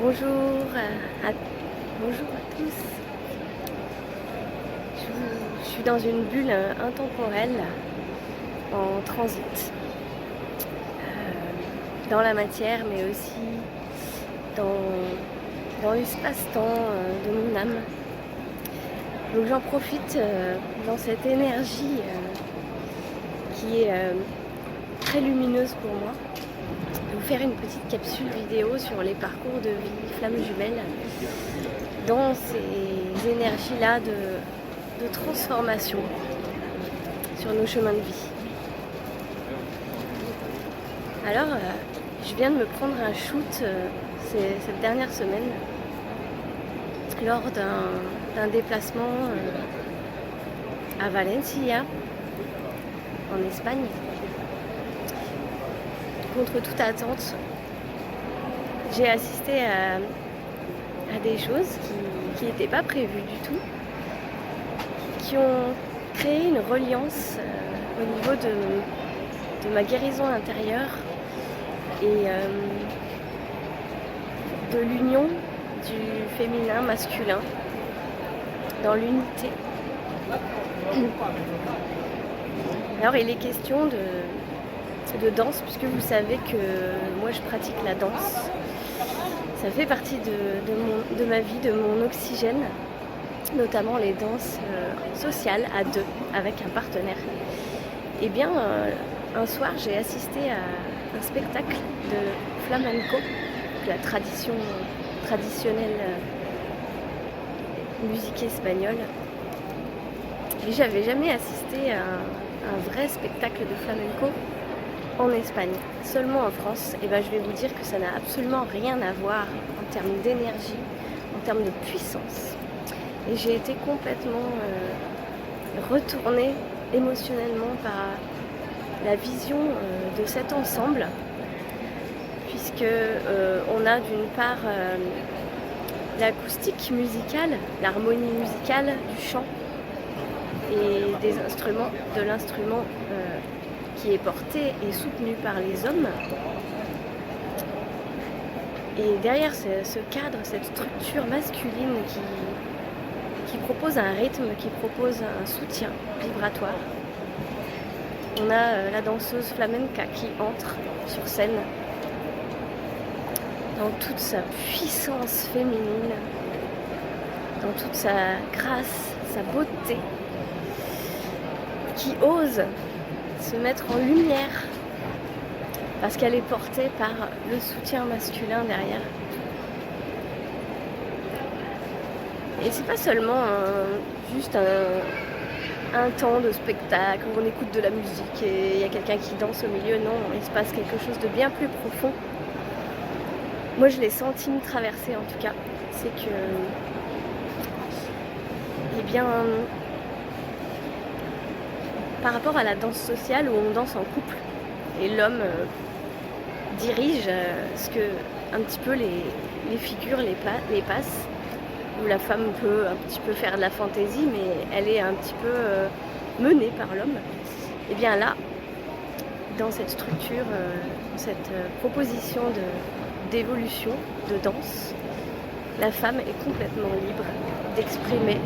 Bonjour à, bonjour à tous. Je suis dans une bulle intemporelle en transit dans la matière, mais aussi dans l'espace-temps de mon âme. Donc j'en profite dans cette énergie qui est très lumineuse pour moi, de vous faire une petite capsule vidéo sur les parcours de vie flammes jumelles dans ces énergies-là de transformation sur nos chemins de vie. Alors, je viens de me prendre un shoot cette dernière semaine lors d'un déplacement à Valencia, en Espagne. Contre toute attente, j'ai assisté à des choses qui n'étaient pas prévues du tout, qui ont créé une reliance au niveau de ma guérison intérieure et de l'union du féminin masculin dans l'unité. Alors il est question de danse, puisque vous savez que moi je pratique la danse. Ça fait partie de ma vie, de mon oxygène, notamment les danses sociales à deux avec un partenaire. Et bien un soir j'ai assisté à un spectacle de flamenco, la tradition traditionnelle musique espagnole. Et j'avais jamais assisté à un vrai spectacle de flamenco en Espagne, seulement en France. Et ben je vais vous dire que ça n'a absolument rien à voir en termes d'énergie, en termes de puissance. Et j'ai été complètement retournée émotionnellement par la vision de cet ensemble, puisque on a d'une part l'acoustique musicale, l'harmonie musicale du chant et des instruments, de l'instrument qui est porté et soutenu par les hommes. Et derrière ce cadre, cette structure masculine qui propose un rythme, qui propose un soutien vibratoire, on a la danseuse flamenca qui entre sur scène dans toute sa puissance féminine, dans toute sa grâce, sa beauté, qui ose se mettre en lumière parce qu'elle est portée par le soutien masculin derrière. Et c'est pas seulement juste un temps de spectacle où on écoute de la musique et il y a quelqu'un qui danse au milieu. Non, il se passe quelque chose de bien plus profond. Moi je l'ai senti me traverser en tout cas. C'est que, eh bien, par rapport à la danse sociale où on danse en couple et l'homme dirige ce que un petit peu les figures, les passes, où la femme peut un petit peu faire de la fantaisie, mais elle est un petit peu menée par l'homme. Et bien là, dans cette structure, cette proposition d'évolution, de danse, la femme est complètement libre d'exprimer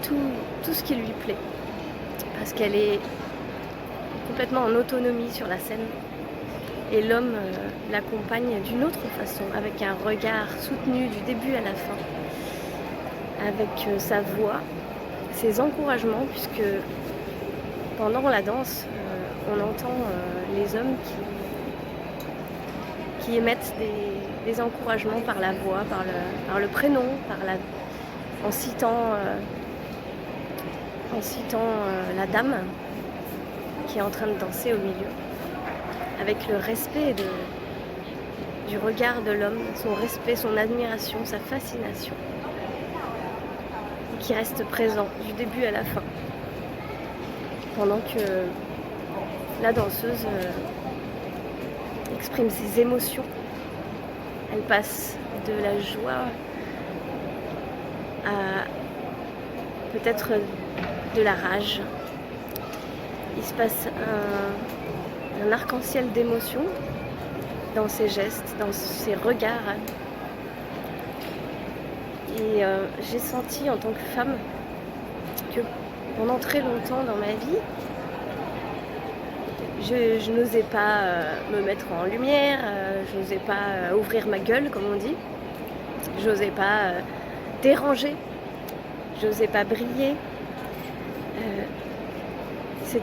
tout ce qui lui plaît, parce qu'elle est complètement en autonomie sur la scène. Et l'homme l'accompagne d'une autre façon, avec un regard soutenu du début à la fin, avec sa voix, ses encouragements, puisque pendant la danse, on entend les hommes qui émettent des encouragements par la voix, par le prénom, en citant la dame qui est en train de danser au milieu, avec le respect du regard de l'homme, son respect, son admiration, sa fascination, et qui reste présent du début à la fin, pendant que la danseuse exprime ses émotions. Elle passe de la joie à peut-être de la rage. Il se passe un arc-en-ciel d'émotions dans ses gestes, dans ses regards, Et j'ai senti en tant que femme que pendant très longtemps dans ma vie, je n'osais pas me mettre en lumière, je n'osais pas ouvrir ma gueule, comme on dit. Je n'osais pas déranger, je n'osais pas briller.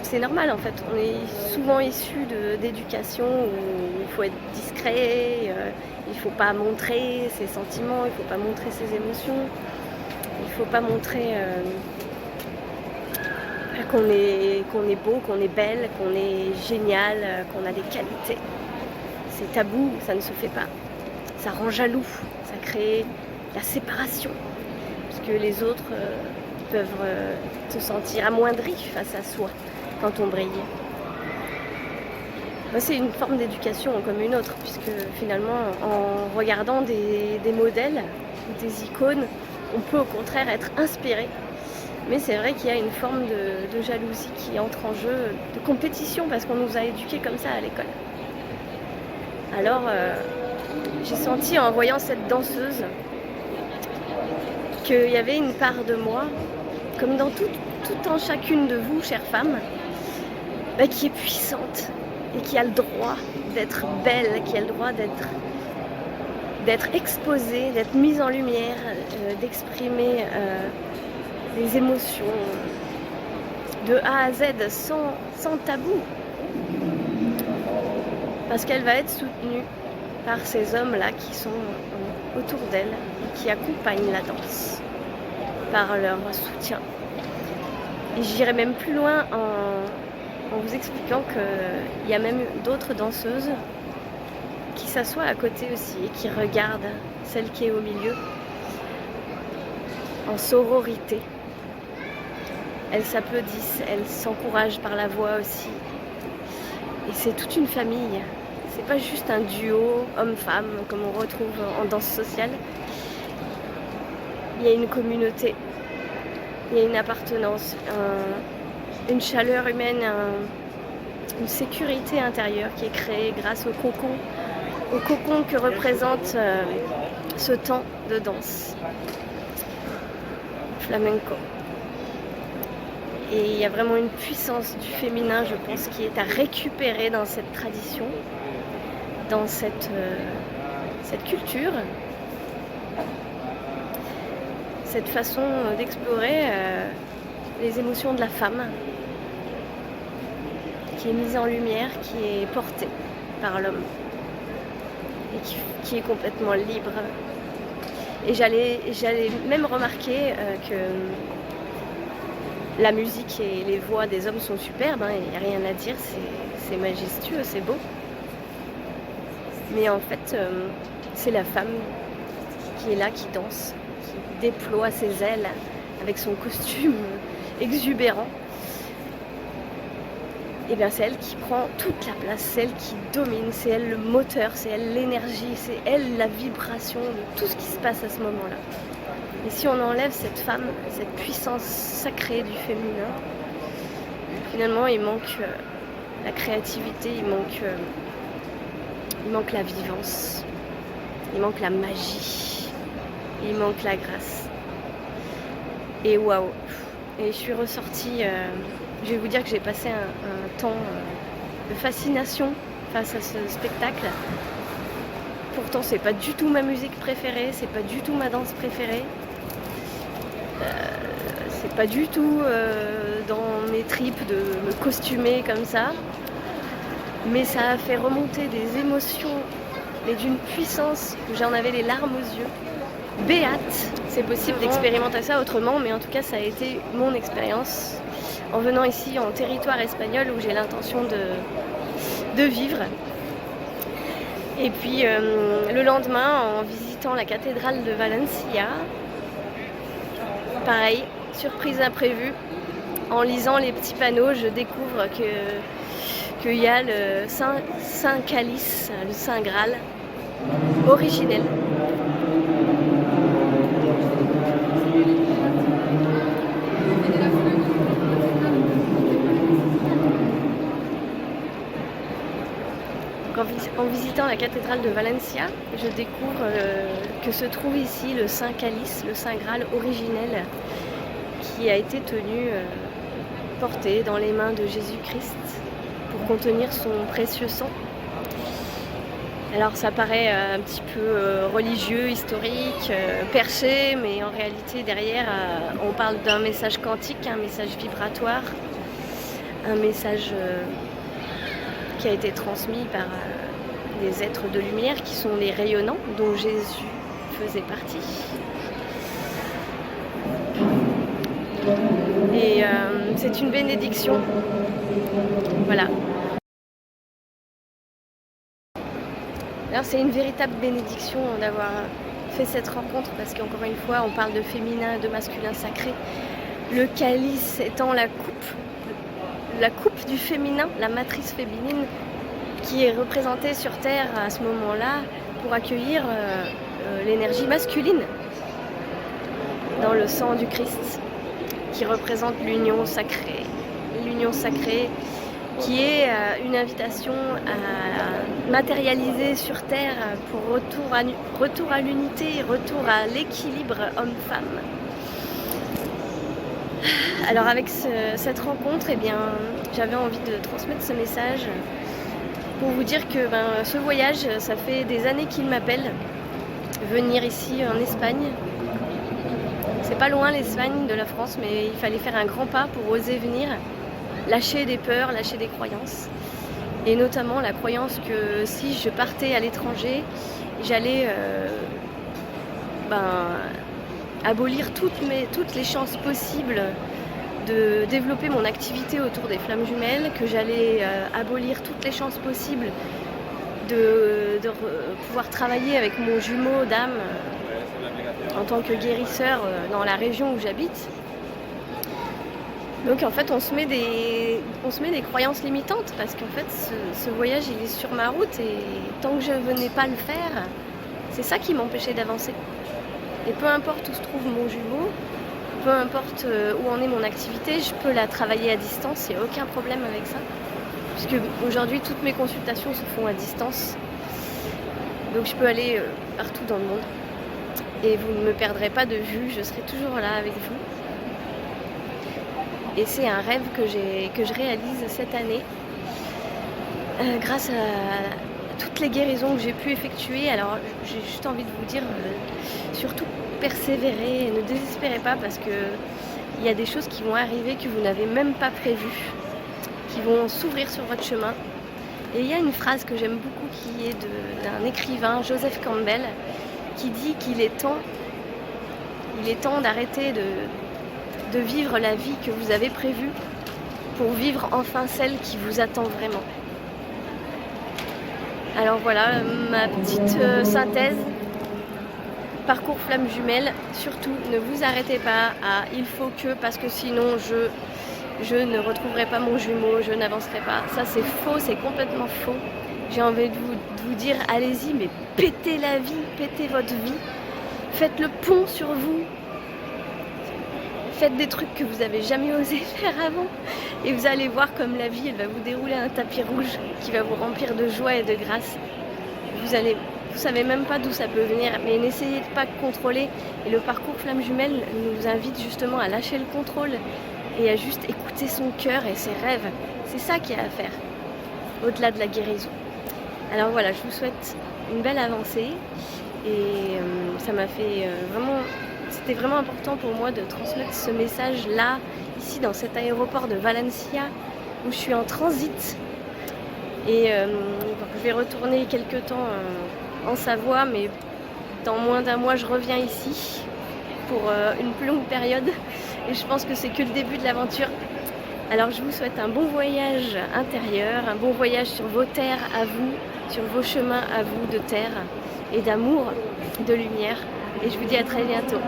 C'est normal en fait, on est souvent issu d'éducation où il faut être discret, il ne faut pas montrer ses sentiments, il ne faut pas montrer ses émotions, il ne faut pas montrer qu'on est beau, qu'on est belle, qu'on est génial, qu'on a des qualités. C'est tabou, ça ne se fait pas. Ça rend jaloux, ça crée la séparation, parce que les autres peuvent se sentir amoindris face à soi quand on brille. Moi, c'est une forme d'éducation comme une autre, puisque finalement, en regardant des modèles, des icônes, on peut au contraire être inspiré. Mais c'est vrai qu'il y a une forme de jalousie qui entre en jeu, de compétition, parce qu'on nous a éduqués comme ça à l'école. Alors, j'ai senti en voyant cette danseuse qu'il y avait une part de moi, comme dans tout en chacune de vous, chères femmes, qui est puissante et qui a le droit d'être belle, qui a le droit d'être exposée, d'être mise en lumière, d'exprimer des émotions de A à Z sans tabou. Parce qu'elle va être soutenue par ces hommes-là qui sont autour d'elle et qui accompagnent la danse par leur soutien. Et j'irai même plus loin en vous expliquant qu'il y a même d'autres danseuses qui s'assoient à côté aussi et qui regardent celle qui est au milieu en sororité. Elles s'applaudissent, elles s'encouragent par la voix aussi. Et c'est toute une famille. C'est pas juste un duo homme-femme comme on retrouve en danse sociale. Il y a une communauté, il y a une appartenance, une chaleur humaine, une sécurité intérieure qui est créée grâce au cocon que représente ce temps de danse flamenco. Et il y a vraiment une puissance du féminin, je pense, qui est à récupérer dans cette tradition, dans cette culture, cette façon d'explorer les émotions de la femme, qui est mise en lumière, qui est portée par l'homme, et qui est complètement libre. Et j'allais même remarquer que la musique et les voix des hommes sont superbes, il n'y a rien à dire, c'est majestueux, c'est beau. Mais en fait, c'est la femme qui est là, qui danse, qui déploie ses ailes avec son costume exubérant. Et bien c'est elle qui prend toute la place, c'est elle qui domine, c'est elle le moteur, c'est elle l'énergie, c'est elle la vibration de tout ce qui se passe à ce moment-là. Et si on enlève cette femme, cette puissance sacrée du féminin, finalement il manque la créativité, il manque la vivance, il manque la magie, il manque la grâce. Et waouh! Et je suis ressortie, je vais vous dire que j'ai passé un temps de fascination face à ce spectacle. Pourtant c'est pas du tout ma musique préférée, c'est pas du tout ma danse préférée. C'est pas du tout dans mes tripes de me costumer comme ça, mais ça a fait remonter des émotions, mais d'une puissance où j'en avais les larmes aux yeux. Béate, c'est possible d'expérimenter ça autrement, mais en tout cas ça a été mon expérience en venant ici en territoire espagnol où j'ai l'intention de vivre. Et puis le lendemain, en visitant la cathédrale de Valencia, pareil, surprise imprévue, en lisant les petits panneaux, je découvre qu'il y a le Saint Calice, le Saint Graal, originel. En visitant la cathédrale de Valencia, je découvre que se trouve ici le Saint Calice, le Saint Graal originel, qui a été tenu, porté dans les mains de Jésus-Christ pour contenir son précieux sang. Alors ça paraît un petit peu religieux, historique, perché, mais en réalité derrière on parle d'un message quantique, un message vibratoire, un message qui a été transmis par des êtres de lumière qui sont les rayonnants dont Jésus faisait partie. Et c'est une bénédiction. Voilà. Alors c'est une véritable bénédiction d'avoir fait cette rencontre parce qu'encore une fois on parle de féminin, de masculin sacré. Le calice étant la coupe du féminin, la matrice féminine qui est représentée sur Terre à ce moment-là pour accueillir l'énergie masculine dans le sang du Christ qui représente l'union sacrée. L'union sacrée qui est une invitation à matérialiser sur Terre pour retour à l'unité, retour à l'équilibre homme-femme. Alors avec cette rencontre, eh bien, j'avais envie de transmettre ce message pour vous dire que ce voyage, ça fait des années qu'il m'appelle. Venir ici en Espagne. C'est pas loin l'Espagne de la France, mais il fallait faire un grand pas pour oser venir. Lâcher des peurs, lâcher des croyances. Et notamment la croyance que si je partais à l'étranger, j'allais abolir toutes les chances possibles de développer mon activité autour des flammes jumelles, que j'allais abolir toutes les chances possibles de pouvoir travailler avec mon jumeau d'âme en tant que guérisseur dans la région où j'habite. Donc en fait on se met des croyances limitantes parce qu'en fait ce voyage il est sur ma route et tant que je venais pas le faire, c'est ça qui m'empêchait d'avancer. Et peu importe où se trouve mon jumeau, peu importe où en est mon activité, je peux la travailler à distance, il n'y a aucun problème avec ça. Puisque aujourd'hui toutes mes consultations se font à distance. Donc je peux aller partout dans le monde. Et vous ne me perdrez pas de vue, je serai toujours là avec vous. Et c'est un rêve que je réalise cette année grâce à toutes les guérisons que j'ai pu effectuer. Alors j'ai juste envie de vous dire, surtout persévérez et ne désespérez pas parce qu'il y a des choses qui vont arriver que vous n'avez même pas prévues, qui vont s'ouvrir sur votre chemin. Et il y a une phrase que j'aime beaucoup qui est d'un écrivain, Joseph Campbell, qui dit qu'il est temps d'arrêter de vivre la vie que vous avez prévue pour vivre enfin celle qui vous attend vraiment. Alors voilà ma petite synthèse. Parcours flamme jumelle, surtout ne vous arrêtez pas à il faut que parce que sinon je ne retrouverai pas mon jumeau, je n'avancerai pas. Ça c'est faux, c'est complètement faux. J'ai envie de vous dire allez-y mais pétez la vie, pétez votre vie. Faites le pont sur vous. Faites des trucs que vous n'avez jamais osé faire avant et vous allez voir comme la vie elle va vous dérouler un tapis rouge qui va vous remplir de joie et de grâce. Vous savez même pas d'où ça peut venir, mais n'essayez pas de contrôler. Et le parcours flamme jumelle nous invite justement à lâcher le contrôle et à juste écouter son cœur et ses rêves. C'est ça qu'il y a à faire, au-delà de la guérison. Alors voilà, je vous souhaite une belle avancée et ça m'a fait c'était vraiment important pour moi de transmettre ce message-là, ici dans cet aéroport de Valencia, où je suis en transit. Et je vais retourner quelques temps en Savoie, mais dans moins d'un mois, je reviens ici pour une plus longue période. Et je pense que c'est que le début de l'aventure. Alors je vous souhaite un bon voyage intérieur, un bon voyage sur vos terres à vous, sur vos chemins à vous de terre et d'amour, de lumière. Et je vous dis à très bientôt.